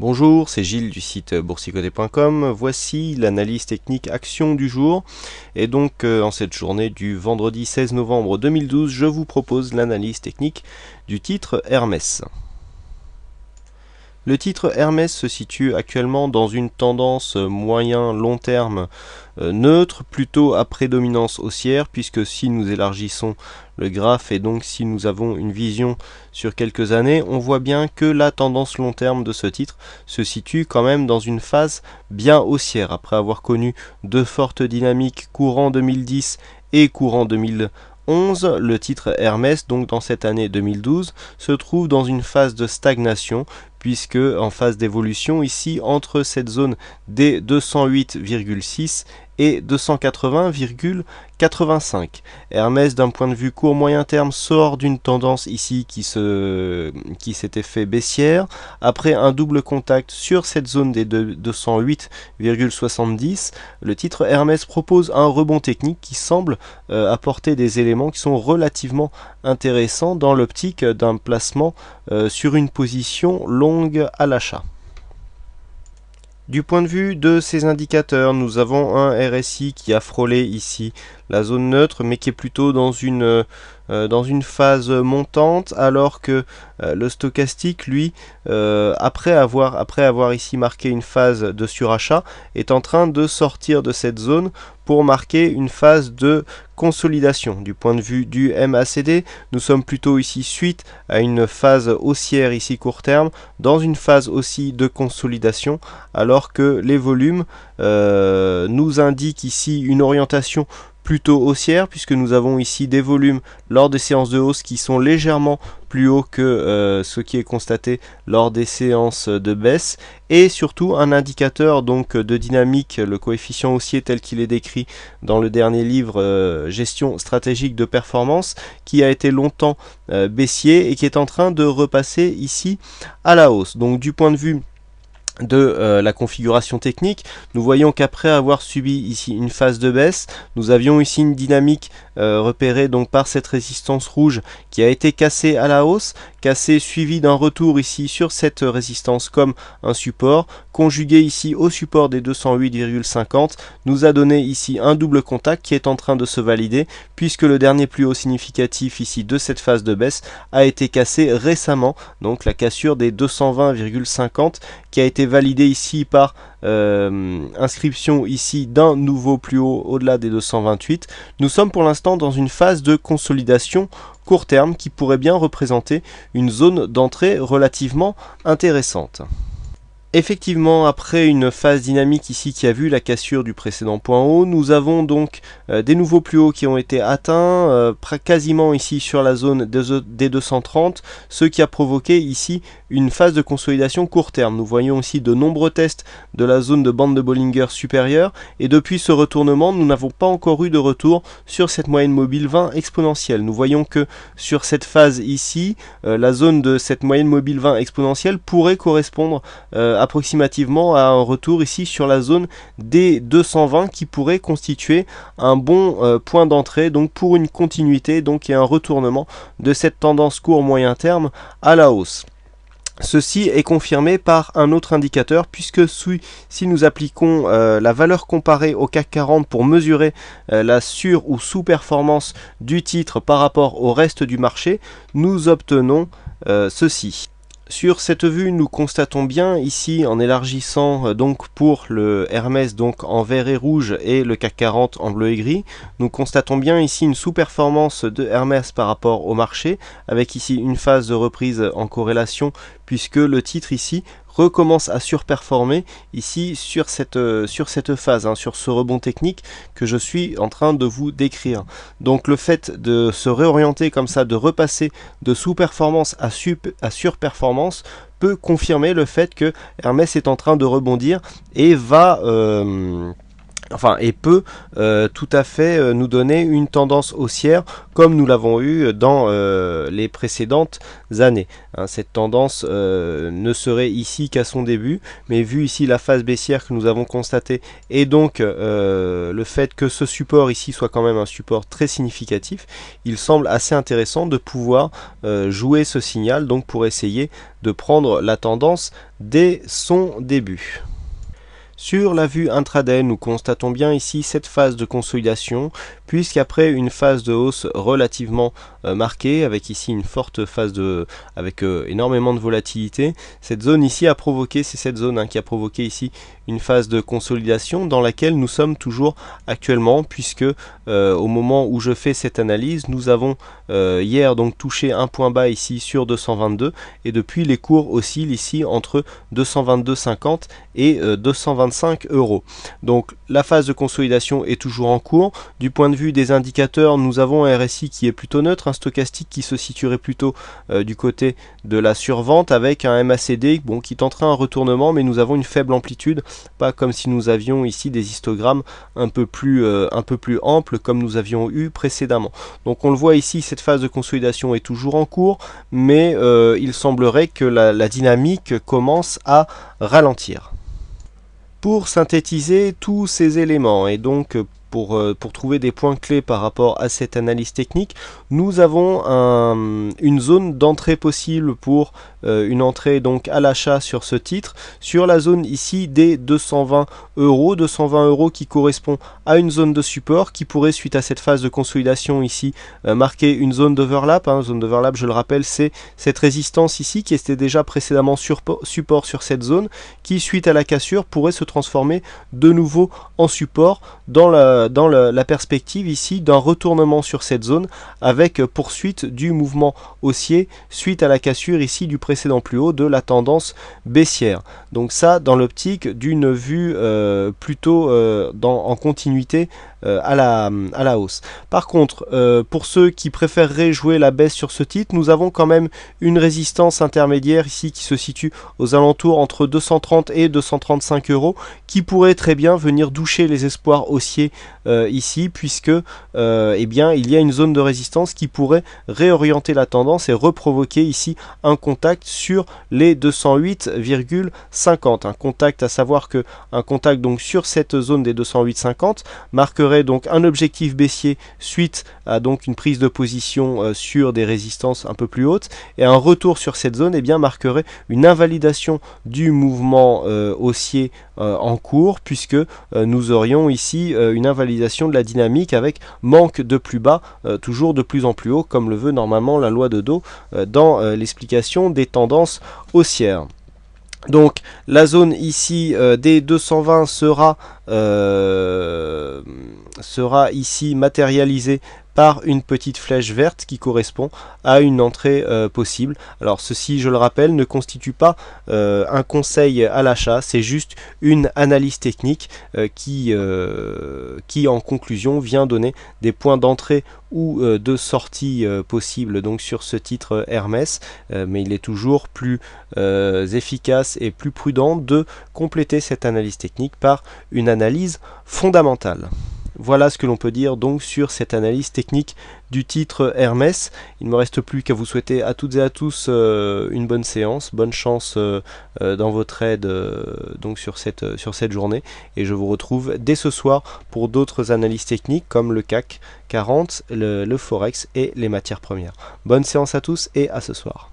Bonjour, c'est Gilles du site boursicoté.com. Voici l'analyse technique action du jour. Et donc en cette journée du vendredi 16 novembre 2012, je vous propose l'analyse technique du titre Hermès. Le titre Hermès se situe actuellement dans une tendance moyen-long terme neutre, plutôt à prédominance haussière, puisque si nous élargissons le graphe et donc si nous avons une vision sur quelques années, on voit bien que la tendance long terme de ce titre se situe quand même dans une phase bien haussière, après avoir connu de fortes dynamiques courant 2010 et courant 2011. Le titre Hermès, donc dans cette année 2012, se trouve dans une phase de stagnation, puisque en phase d'évolution ici entre cette zone des 208,6 et 280,85. Hermès, d'un point de vue court moyen terme, sort d'une tendance ici qui s'était fait baissière après un double contact sur cette zone des 208,70. Le titre Hermès propose un rebond technique qui semble apporter des éléments qui sont relativement intéressants dans l'optique d'un placement sur une position longue à l'achat. Du point de vue de ces indicateurs, nous avons un RSI qui a frôlé ici la zone neutre, mais qui est plutôt dans une phase montante, alors que le stochastique, lui, après avoir ici marqué une phase de surachat, est en train de sortir de cette zone pour marquer une phase de consolidation. Du point de vue du MACD, nous sommes plutôt ici suite à une phase haussière ici court terme, dans une phase aussi de consolidation, alors que les volumes nous indiquent ici une orientation plutôt haussière, puisque nous avons ici des volumes lors des séances de hausse qui sont légèrement plus hauts que ce qui est constaté lors des séances de baisse, et surtout un indicateur donc de dynamique, le coefficient haussier tel qu'il est décrit dans le dernier livre Gestion stratégique de performance, qui a été longtemps baissier et qui est en train de repasser ici à la hausse. Donc du point de vue de la configuration technique, nous voyons qu'après avoir subi ici une phase de baisse, nous avions ici une dynamique repérée donc par cette résistance rouge qui a été cassée à la hausse, cassée suivie d'un retour ici sur cette résistance comme un support, conjugué ici au support des 208,50, nous a donné ici un double contact qui est en train de se valider, puisque le dernier plus haut significatif ici de cette phase de baisse a été cassé récemment, donc la cassure des 220,50 qui a été validé ici par inscription ici d'un nouveau plus haut au-delà des 228. Nous sommes pour l'instant dans une phase de consolidation court terme qui pourrait bien représenter une zone d'entrée relativement intéressante. Effectivement, après une phase dynamique ici qui a vu la cassure du précédent point haut, nous avons donc des nouveaux plus hauts qui ont été atteints, quasiment ici sur la zone des 230, ce qui a provoqué ici une phase de consolidation court terme. Nous voyons ici de nombreux tests de la zone de bande de Bollinger supérieure, et depuis ce retournement, nous n'avons pas encore eu de retour sur cette moyenne mobile 20 exponentielle. Nous voyons que sur cette phase ici, la zone de cette moyenne mobile 20 exponentielle pourrait correspondre approximativement à un retour ici sur la zone des 220 qui pourrait constituer un bon point d'entrée donc pour une continuité donc et un retournement de cette tendance court moyen terme à la hausse. Ceci est confirmé par un autre indicateur, puisque si nous appliquons la valeur comparée au CAC 40 pour mesurer la sur- ou sous-performance du titre par rapport au reste du marché, nous obtenons ceci. Sur cette vue, nous constatons bien ici, en élargissant donc pour le Hermès donc en vert et rouge et le CAC 40 en bleu et gris, nous constatons bien ici une sous-performance de Hermès par rapport au marché, avec ici une phase de reprise en corrélation, puisque le titre ici recommence à surperformer ici sur cette phase, sur ce rebond technique que je suis en train de vous décrire. Donc le fait de se réorienter comme ça, de repasser de sous-performance à surperformance, peut confirmer le fait que Hermès est en train de rebondir et va enfin, et peut tout à fait nous donner une tendance haussière comme nous l'avons eu dans les précédentes années. Hein, cette tendance ne serait ici qu'à son début, mais vu ici la phase baissière que nous avons constatée et donc le fait que ce support ici soit quand même un support très significatif, il semble assez intéressant de pouvoir jouer ce signal donc pour essayer de prendre la tendance dès son début. Sur la vue intraday, nous constatons bien ici cette phase de consolidation, puisqu'après une phase de hausse relativement marquée, avec ici une forte phase avec énormément de volatilité, cette zone ici a provoqué, c'est cette zone qui a provoqué ici une phase de consolidation dans laquelle nous sommes toujours actuellement, puisque au moment où je fais cette analyse, nous avons hier donc touché un point bas ici sur 222, et depuis les cours oscillent ici entre 222,50 et 225 €. Donc la phase de consolidation est toujours en cours. Du point de vue des indicateurs, nous avons un RSI qui est plutôt neutre, un stochastique qui se situerait plutôt du côté de la survente, avec un MACD qui tenterait un retournement, mais nous avons une faible amplitude, pas comme si nous avions ici des histogrammes un peu plus amples comme nous avions eu précédemment. Donc on le voit ici, cette phase de consolidation est toujours en cours, mais il semblerait que la dynamique commence à ralentir. Pour synthétiser tous ces éléments et donc pour trouver des points clés par rapport à cette analyse technique, nous avons une zone d'entrée possible pour une entrée donc à l'achat sur ce titre, sur la zone ici des 220 €, 220 € qui correspond à une zone de support qui pourrait, suite à cette phase de consolidation ici, marquer une zone d'overlap. Zone d'overlap, je le rappelle, c'est cette résistance ici qui était déjà précédemment support sur cette zone, qui suite à la cassure pourrait se transformer de nouveau en support dans la perspective ici d'un retournement sur cette zone, avec poursuite du mouvement haussier suite à la cassure ici du précédent plus haut de la tendance baissière. Donc ça dans l'optique d'une vue plutôt en continuité à la hausse. Par contre, pour ceux qui préféreraient jouer la baisse sur ce titre, nous avons quand même une résistance intermédiaire ici qui se situe aux alentours entre 230 et 235 €, qui pourrait très bien venir doucher les espoirs haussiers ici, puisque eh bien, il y a une zone de résistance qui pourrait réorienter la tendance et reprovoquer ici un contact sur les 208,50. Un contact, à savoir que un contact donc sur cette zone des 208,50 marquerait donc un objectif baissier suite à donc une prise de position sur des résistances un peu plus hautes, et un retour sur cette zone eh bien, marquerait une invalidation du mouvement haussier en cours, puisque nous aurions ici une invalidation de la dynamique avec manque de plus bas, toujours de plus en plus haut, comme le veut normalement la loi de Dow dans l'explication des tendances haussières. Donc la zone ici des 220 sera ici matérialisée par une petite flèche verte qui correspond à une entrée possible. Alors ceci, je le rappelle, ne constitue pas un conseil à l'achat, c'est juste une analyse technique qui en conclusion vient donner des points d'entrée ou de sortie possibles donc sur ce titre Hermès, mais il est toujours plus efficace et plus prudent de compléter cette analyse technique par une analyse fondamentale. Voilà ce que l'on peut dire donc sur cette analyse technique du titre Hermès. Il ne me reste plus qu'à vous souhaiter à toutes et à tous une bonne séance, bonne chance dans vos trades donc sur cette journée, et je vous retrouve dès ce soir pour d'autres analyses techniques comme le CAC 40, le Forex et les matières premières. Bonne séance à tous et à ce soir.